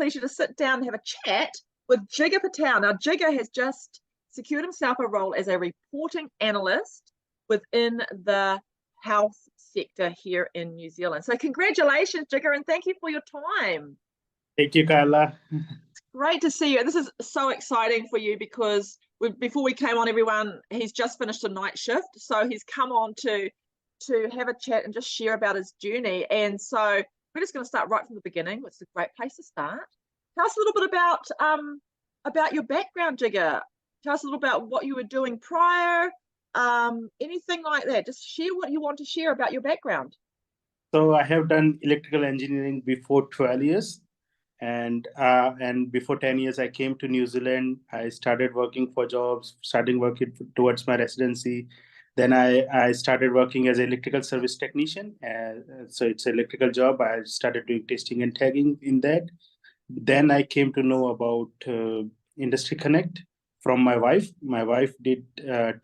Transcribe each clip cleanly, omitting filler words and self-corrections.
pleasure to sit down and have a chat with Jigar Patel. Now, Jigar has just secured himself a role as a reporting analyst within the health sector here in New Zealand. So congratulations, Jigar, and thank you for your time. Thank you, Carla. It's great to see you. This is so exciting for you because before we came on, everyone, he's just finished a night shift. So he's come on to have a chat and just share about his journey. And so we're just going to start right from the beginning, which is a great place to start. Tell us a little bit about your background, Jigar. Tell us a little about what you were doing prior, anything like that. Just share what you want to share about your background. So I have done electrical engineering before 12 years. And before 10 years, I came to New Zealand. I started working for jobs, starting working towards my residency. Then I started working as an electrical service technician. So it's an electrical job. I started doing testing and tagging in that. Then I came to know about Industry Connect from my wife. My wife did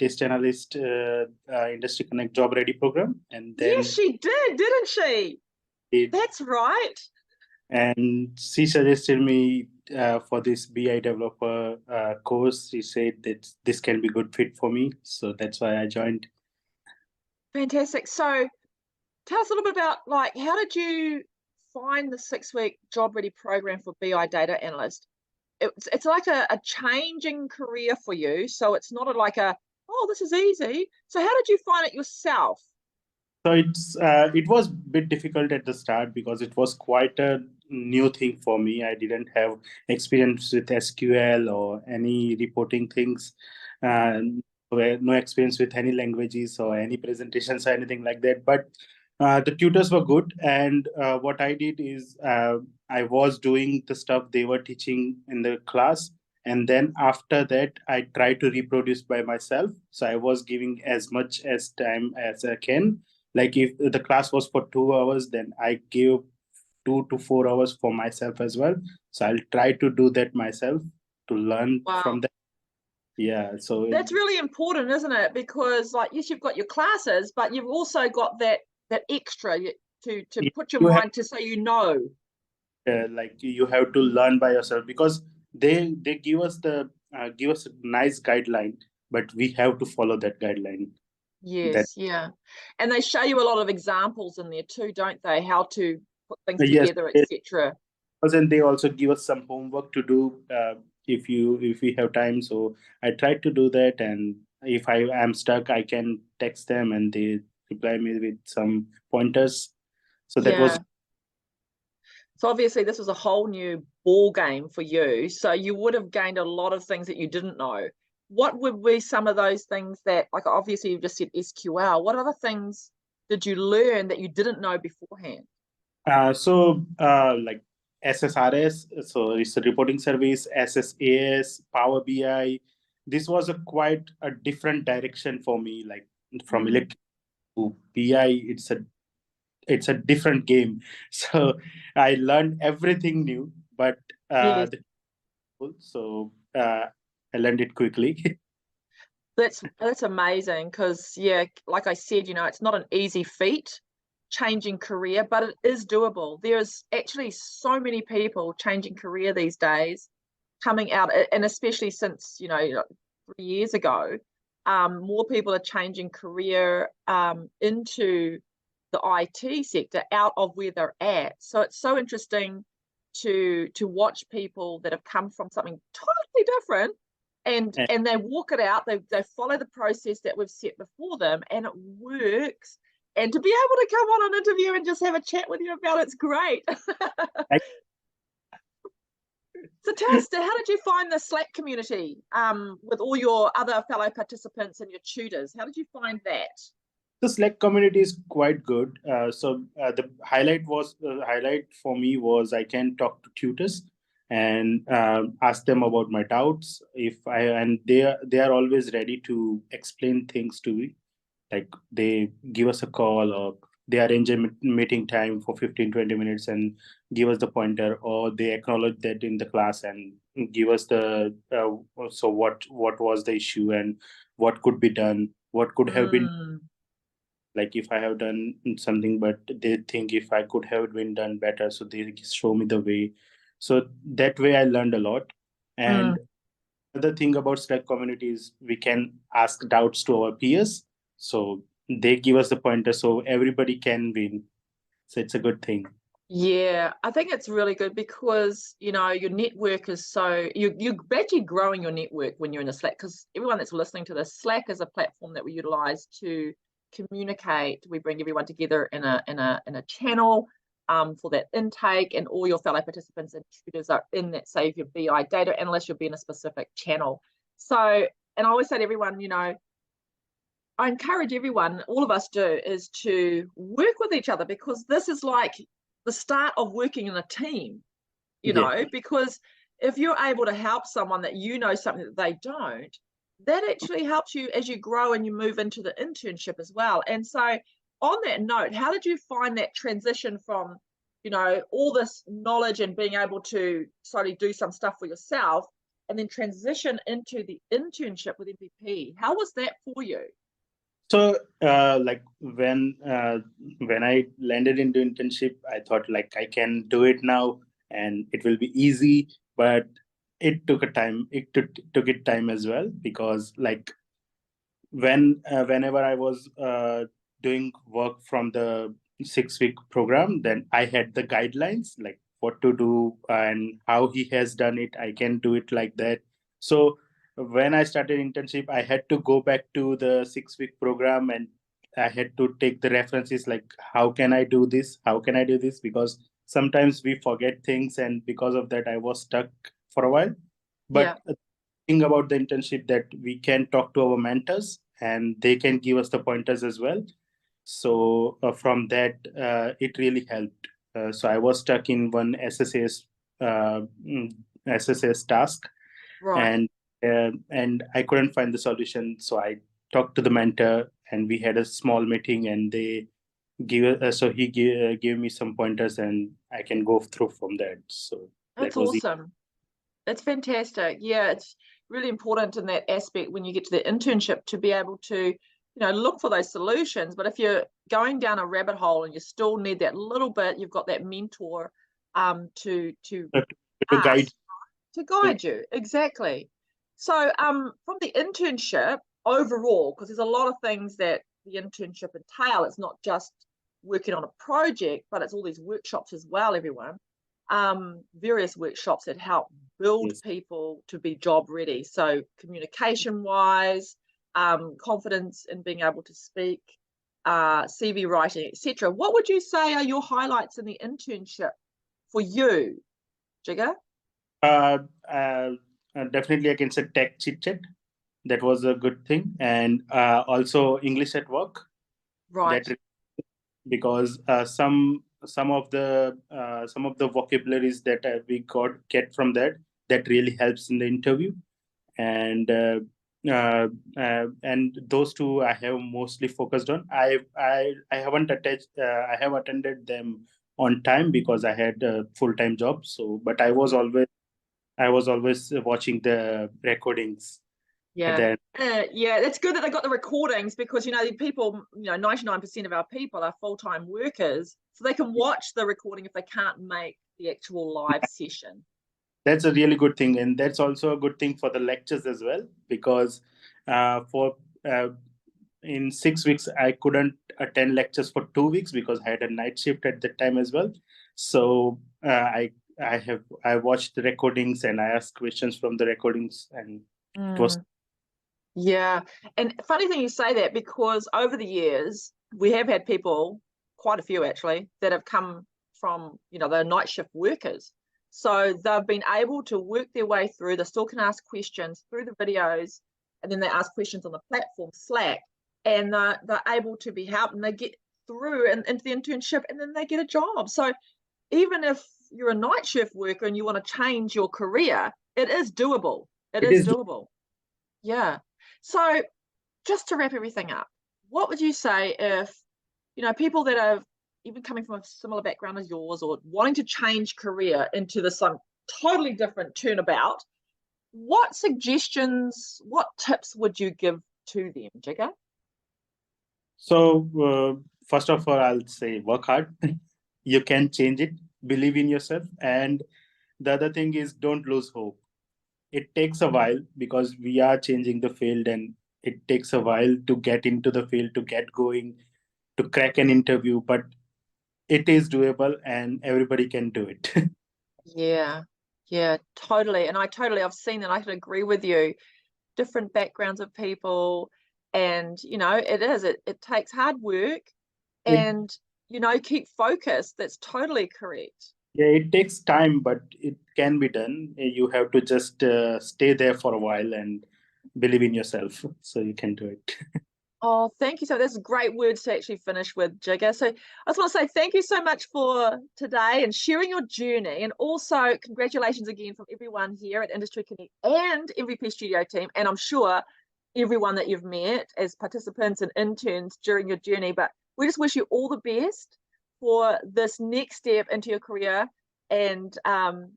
test analyst Industry Connect job ready program. And then yes, she did, didn't she? That's right. And she suggested me for this BI developer course. She said that this can be good fit for me. So that's why I joined. Fantastic. So tell us a little bit about, like, how did you find the 6-week job ready program for BI data analyst? It's like a changing career for you. So it's not like oh, this is easy. So how did you find it yourself? So it was a bit difficult at the start because it was quite a new thing for me. I didn't have experience with SQL or any reporting things, no experience with any languages or any presentations or anything like that. But the tutors were good, and what I did is I was doing the stuff they were teaching in the class, and then after that I tried to reproduce by myself. So I was giving as much as time as I can. Like if the class was for 2 hours, then I give 2 to 4 hours for myself as well. So I'll try to do that myself to learn from that. Yeah, so that's really important, isn't it? Because, like, yes, you've got your classes, but you've also got that extra to put your mind to say, like you have to learn by yourself, because they give us a nice guideline, but we have to follow that guideline. Yes, yeah. And they show you a lot of examples in there too, don't they? How to put things together, etc. And they also give us some homework to do if we have time. So I tried to do that, and if I am stuck, I can text them and they reply me with some pointers. So that was. So obviously this was a whole new ball game for you. So you would have gained a lot of things that you didn't know. What would be some of those things that, like, obviously you've just said SQL, what other things did you learn that you didn't know beforehand? Like SSRS, so it's a reporting service, SSAS, Power BI. This was quite a different direction for me, like from electric to BI. It's a different game. So I learned everything new, but I learned it quickly. That's amazing, because like I said, it's not an easy feat changing career, but it is doable. There's actually so many people changing career these days coming out, and especially since 3 years ago, more people are changing career into the IT sector out of where they're at. So it's so interesting to watch people that have come from something totally different, and they walk it out. They follow the process that we've set before them, and it works. And to be able to come on an interview and just have a chat with you about it's great. So tell us, how did you find the Slack community with all your other fellow participants and your tutors? How did you find that? The Slack community is quite good. The highlight for me was I can talk to tutors and ask them about my doubts. And they are always ready to explain things to me. Like they give us a call, or they arrange a meeting time for 15-20 minutes and give us the pointer, or they acknowledge that in the class and give us the so what was the issue and what could be done, what could have been. Like if I have done something, but they think if I could have been done better, so they show me the way. So that way I learned a lot. Mm. And another thing about Slack community is we can ask doubts to our peers. So they give us the pointer so everybody can win. So it's a good thing. Yeah, I think it's really good because your network is you're actually growing your network when you're in a Slack, because everyone that's listening to this, Slack is a platform that we utilize to communicate. We bring everyone together in a channel for that intake, and all your fellow participants and tutors are in that. Say if you're BI data analyst, you'll be in a specific channel. So, and I always say to everyone, I encourage everyone, all of us do, is to work with each other, because this is like the start of working in a team, Yeah. because if you're able to help someone that something that they don't, that actually helps you as you grow and you move into the internship as well. And so on that note, how did you find that transition from, all this knowledge and being able to slowly do some stuff for yourself and then transition into the internship with MVP? How was that for you? So, like when I landed into internship, I thought like I can do it now and it will be easy. But it took a time. It took it time as well, because like whenever I was doing work from the 6 week program, then I had the guidelines like what to do and how he has done it. I can do it like that. So when I started internship, I had to go back to the 6 week program, and I had to take the references like how can I do this? How can I do this? Because sometimes we forget things, and because of that, I was stuck for a while. Yeah. But thing about the internship that we can talk to our mentors and they can give us the pointers as well. So from that, it really helped. So I was stuck in one uh, mm, SSAS task, Right. and I couldn't find the solution. So I talked to the mentor, and we had a small meeting, and they gave me some pointers, and I can go through from that. So that That's was awesome. That's fantastic. Yeah, it's really important in that aspect when you get to the internship to be able to, look for those solutions. But if you're going down a rabbit hole and you still need that little bit, you've got that mentor to uh, to guide. ask, to guide you. Exactly. So from the internship overall, because there's a lot of things that the internship entail, it's not just working on a project, but it's all these workshops as well, everyone. Various workshops that help build Yes. people to be job ready. So communication wise, confidence in being able to speak, CV writing, etc. What would you say are your highlights in the internship for you, Jigar? Uh, uh, Definitely, I can say tech chit chat. That was a good thing, and also English at work. Right. That because some of the vocabularies that we got get from that really helps in the interview, and and those two I have mostly focused on. I haven't attached. I have attended them on time because I had a full time job. So, but I was always watching the recordings. And Yeah. then Yeah, it's good that they got the recordings, because the people, 99% of our people are full-time workers, so they can watch the recording if they can't make the actual live session. that's a really good thing, and that's also a good thing for the lectures as well, because for in 6 weeks I couldn't attend lectures for 2 weeks because I had a night shift at that time as well. So I watched the recordings and I asked questions from the recordings, and it was Mm. Yeah. And funny thing you say that, because over the years, we have had people, quite a few actually, that have come from, they're night shift workers. So they've been able to work their way through. They still can ask questions through the videos, and then they ask questions on the platform Slack, and they're able to be helped, and they get through and into the internship, and then they get a job. So even if you're a night shift worker and you want to change your career, it is doable. It it is is. doable. Yeah. So just to wrap everything up, what would you say if, people that are even coming from a similar background as yours, or wanting to change career into this some totally different turnabout, what suggestions, what tips would you give to them, Jigger? So first of all, I'll say work hard. You can change it. Believe in yourself, and The other thing is don't lose hope. It takes a while because we are changing the field, and it takes a while to get into the field, to get going, to crack an interview, but it is doable and everybody can do it. Yeah, yeah, totally. And I've seen that. I can agree with you. Different backgrounds of people, and it takes hard work, it and keep focused. That's totally correct. Yeah, it takes time, but it can be done. You have to just stay there for a while and believe in yourself, so you can do it. Oh, thank you. So that's great words to actually finish with, Jigar. So I just want to say thank you so much for today and sharing your journey. And also congratulations again from everyone here at Industry Connect and MVP Studio team. And I'm sure everyone that you've met as participants and interns during your journey. But we just wish you all the best for this next step into your career. And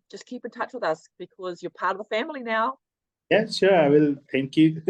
just keep in touch with us because you're part of the family now. Yeah, sure. I will. Thank you.